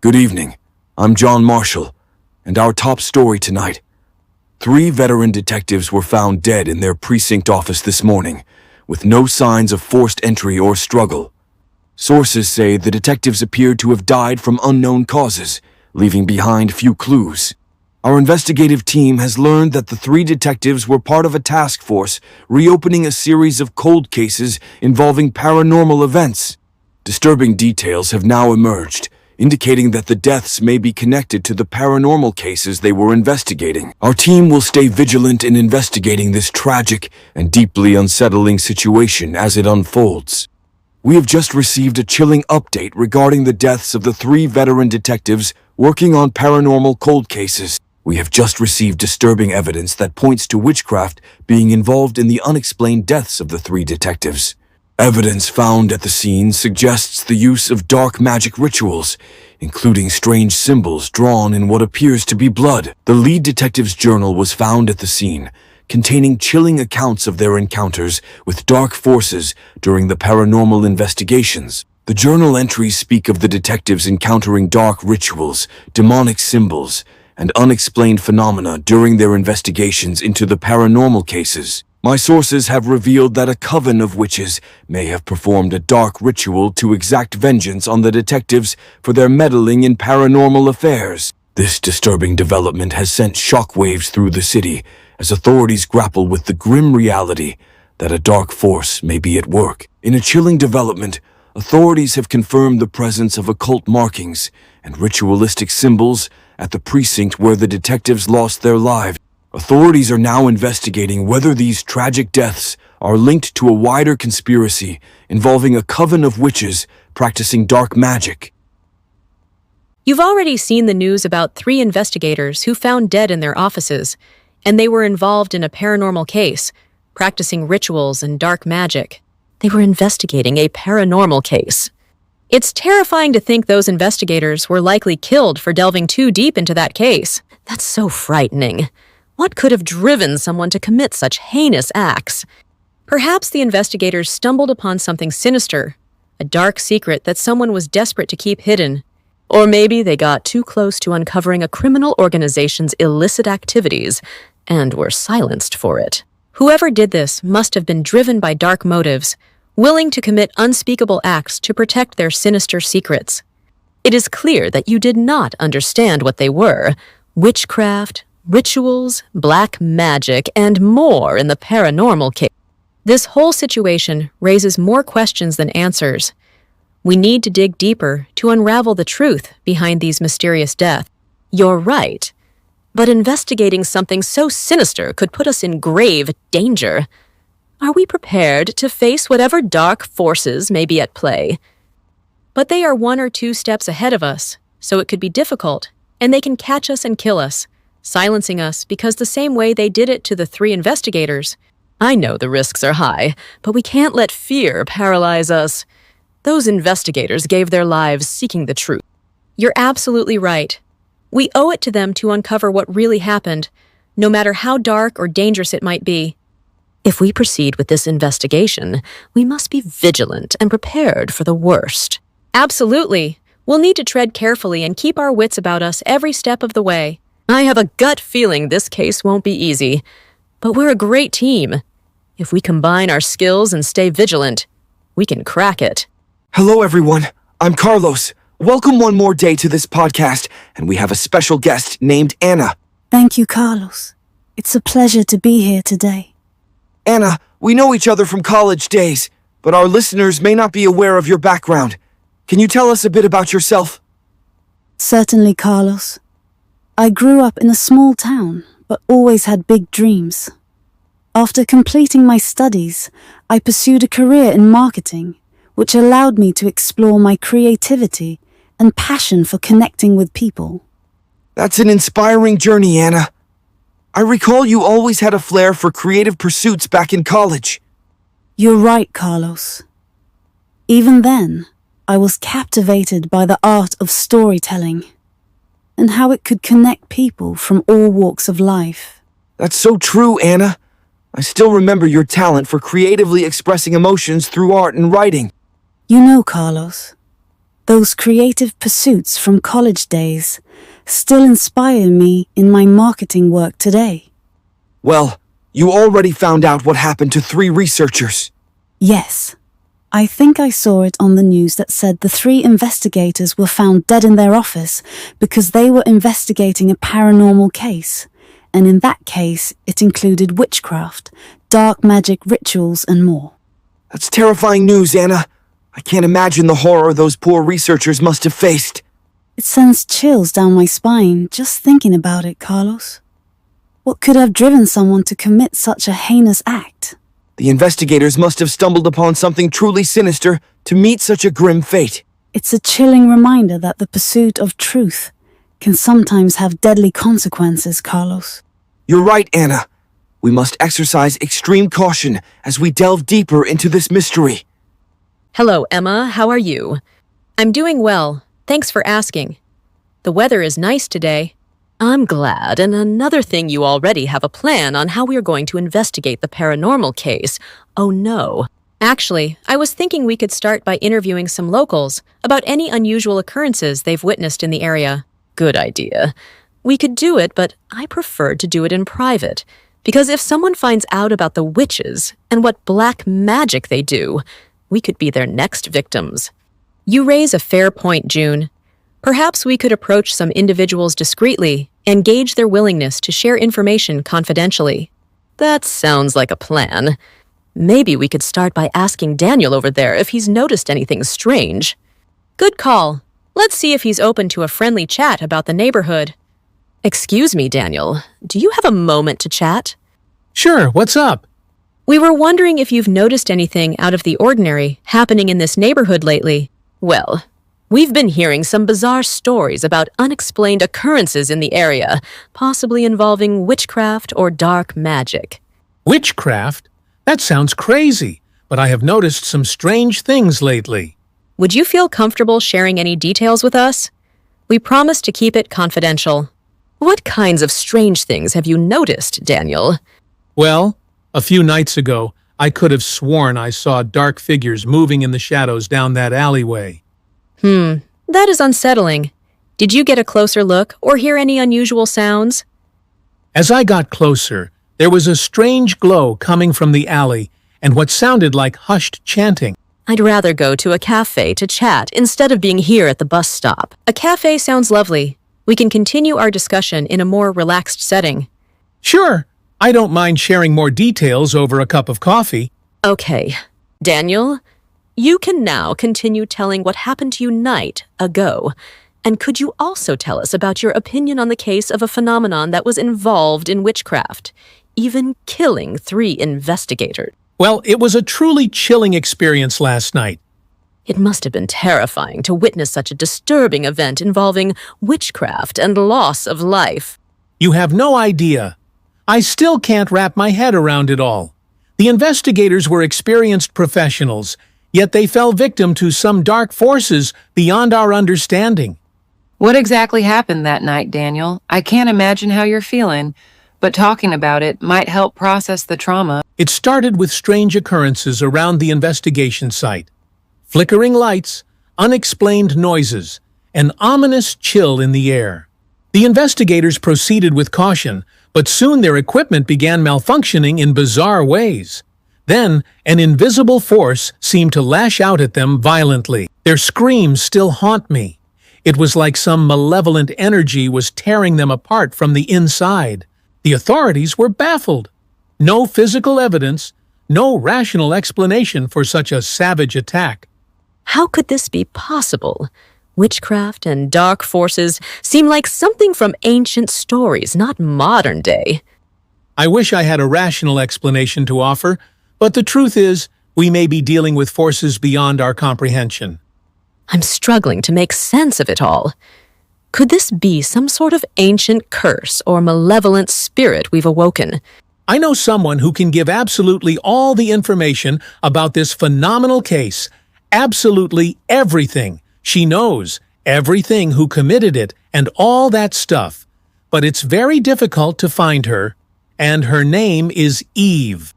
Good evening. I'm John Marshall, and our top story tonight. 3 veteran detectives were found dead in their precinct office this morning, with no signs of forced entry or struggle. Sources say the detectives appeared to have died from unknown causes, leaving behind few clues. Our investigative team has learned that the 3 detectives were part of a task force reopening a series of cold cases involving paranormal events. Disturbing details have now emerged, indicating that the deaths may be connected to the paranormal cases they were investigating. Our team will stay vigilant in investigating this tragic and deeply unsettling situation as it unfolds. We have just received a chilling update regarding the deaths of the 3 veteran detectives working on paranormal cold cases. We have just received disturbing evidence that points to witchcraft being involved in the unexplained deaths of the 3 detectives. Evidence found at the scene suggests the use of dark magic rituals, including strange symbols drawn in what appears to be blood. The lead detective's journal was found at the scene, containing chilling accounts of their encounters with dark forces during the paranormal investigations. The journal entries speak of the detectives encountering dark rituals, demonic symbols, and unexplained phenomena during their investigations into the paranormal cases. My sources have revealed that a coven of witches may have performed a dark ritual to exact vengeance on the detectives for their meddling in paranormal affairs. This disturbing development has sent shockwaves through the city as authorities grapple with the grim reality that a dark force may be at work. In a chilling development, authorities have confirmed the presence of occult markings and ritualistic symbols at the precinct where the detectives lost their lives. Authorities are now investigating whether these tragic deaths are linked to a wider conspiracy involving a coven of witches practicing dark magic. You've already seen the news about 3 investigators who found dead in their offices, and they were involved in a paranormal case, practicing rituals and dark magic. They were investigating a paranormal case. It's terrifying to think those investigators were likely killed for delving too deep into that case. That's so frightening. What could have driven someone to commit such heinous acts? Perhaps the investigators stumbled upon something sinister, a dark secret that someone was desperate to keep hidden. Or maybe they got too close to uncovering a criminal organization's illicit activities and were silenced for it. Whoever did this must have been driven by dark motives, willing to commit unspeakable acts to protect their sinister secrets. It is clear that you did not understand what they were: witchcraft, rituals, black magic, and more in the paranormal case. This whole situation raises more questions than answers. We need to dig deeper to unravel the truth behind these mysterious deaths. You're right, but investigating something so sinister could put us in grave danger. Are we prepared to face whatever dark forces may be at play? But they are 1 or 2 steps ahead of us, so it could be difficult, and they can catch us and kill us, silencing us because the same way they did it to the 3 investigators. I know the risks are high, but we can't let fear paralyze us. Those investigators gave their lives seeking the truth. You're absolutely right. We owe it to them to uncover what really happened, no matter how dark or dangerous it might be. If we proceed with this investigation, we must be vigilant and prepared for the worst. Absolutely. We'll need to tread carefully and keep our wits about us every step of the way. I have a gut feeling this case won't be easy, but we're a great team. If we combine our skills and stay vigilant, we can crack it. Hello everyone, I'm Carlos. Welcome one more day to this podcast, and we have a special guest named Anna. Thank you, Carlos. It's a pleasure to be here today. Anna, we know each other from college days, but our listeners may not be aware of your background. Can you tell us a bit about yourself? Certainly, Carlos. I grew up in a small town, but always had big dreams. After completing my studies, I pursued a career in marketing, which allowed me to explore my creativity and passion for connecting with people. That's an inspiring journey, Anna. I recall you always had a flair for creative pursuits back in college. You're right, Carlos. Even then, I was captivated by the art of storytelling and how it could connect people from all walks of life. That's so true, Anna. I still remember your talent for creatively expressing emotions through art and writing. You know, Carlos, Those creative pursuits from college days still inspire me in my marketing work today. Well, you already found out what happened to 3 researchers. Yes. I think I saw it on the news that said the 3 investigators were found dead in their office because they were investigating a paranormal case. And in that case, it included witchcraft, dark magic rituals, and more. That's terrifying news, Anna. I can't imagine the horror those poor researchers must have faced. It sends chills down my spine just thinking about it, Carlos. What could have driven someone to commit such a heinous act? The investigators must have stumbled upon something truly sinister to meet such a grim fate. It's a chilling reminder that the pursuit of truth can sometimes have deadly consequences, Carlos. You're right, Anna. We must exercise extreme caution as we delve deeper into this mystery. Hello, Emma. How are you? I'm doing well. Thanks for asking. The weather is nice today. I'm glad. And another thing, you already have a plan on how we are going to investigate the paranormal case. Oh no. Actually, I was thinking we could start by interviewing some locals about any unusual occurrences they've witnessed in the area. Good idea. We could do it, but I preferred to do it in private, because if someone finds out about the witches and what black magic they do, we could be their next victims. You raise a fair point, June. Perhaps we could approach some individuals discreetly and gauge their willingness to share information confidentially. That sounds like a plan. Maybe we could start by asking Daniel over there if he's noticed anything strange. Good call. Let's see if he's open to a friendly chat about the neighborhood. Excuse me, Daniel. Do you have a moment to chat? Sure, what's up? We were wondering if you've noticed anything out of the ordinary happening in this neighborhood lately. Well, we've been hearing some bizarre stories about unexplained occurrences in the area, possibly involving witchcraft or dark magic. Witchcraft? That sounds crazy, but I have noticed some strange things lately. Would you feel comfortable sharing any details with us? We promise to keep it confidential. What kinds of strange things have you noticed, Daniel? Well, a few nights ago, I could have sworn I saw dark figures moving in the shadows down that alleyway. That is unsettling. Did you get a closer look or hear any unusual sounds? As I got closer, there was a strange glow coming from the alley and what sounded like hushed chanting. I'd rather go to a cafe to chat instead of being here at the bus stop. A cafe sounds lovely. We can continue our discussion in a more relaxed setting. Sure, I don't mind sharing more details over a cup of coffee. Okay. Daniel, you can now continue telling what happened to you night ago. And could you also tell us about your opinion on the case of a phenomenon that was involved in witchcraft, even killing 3 investigators? Well, it was a truly chilling experience last night. It must have been terrifying to witness such a disturbing event involving witchcraft and loss of life. You have no idea. I still can't wrap my head around it all. The investigators were experienced professionals, yet they fell victim to some dark forces beyond our understanding. What exactly happened that night, Daniel? I can't imagine how you're feeling, but talking about it might help process the trauma. It started with strange occurrences around the investigation site. Flickering lights, unexplained noises, an ominous chill in the air. The investigators proceeded with caution, but soon their equipment began malfunctioning in bizarre ways. Then, an invisible force seemed to lash out at them violently. Their screams still haunt me. It was like some malevolent energy was tearing them apart from the inside. The authorities were baffled. No physical evidence, no rational explanation for such a savage attack. How could this be possible? Witchcraft and dark forces seem like something from ancient stories, not modern day. I wish I had a rational explanation to offer, but the truth is, we may be dealing with forces beyond our comprehension. I'm struggling to make sense of it all. Could this be some sort of ancient curse or malevolent spirit we've awoken? I know someone who can give absolutely all the information about this phenomenal case. Absolutely everything. She knows everything, who committed it, and all that stuff. But it's very difficult to find her, and her name is Eve.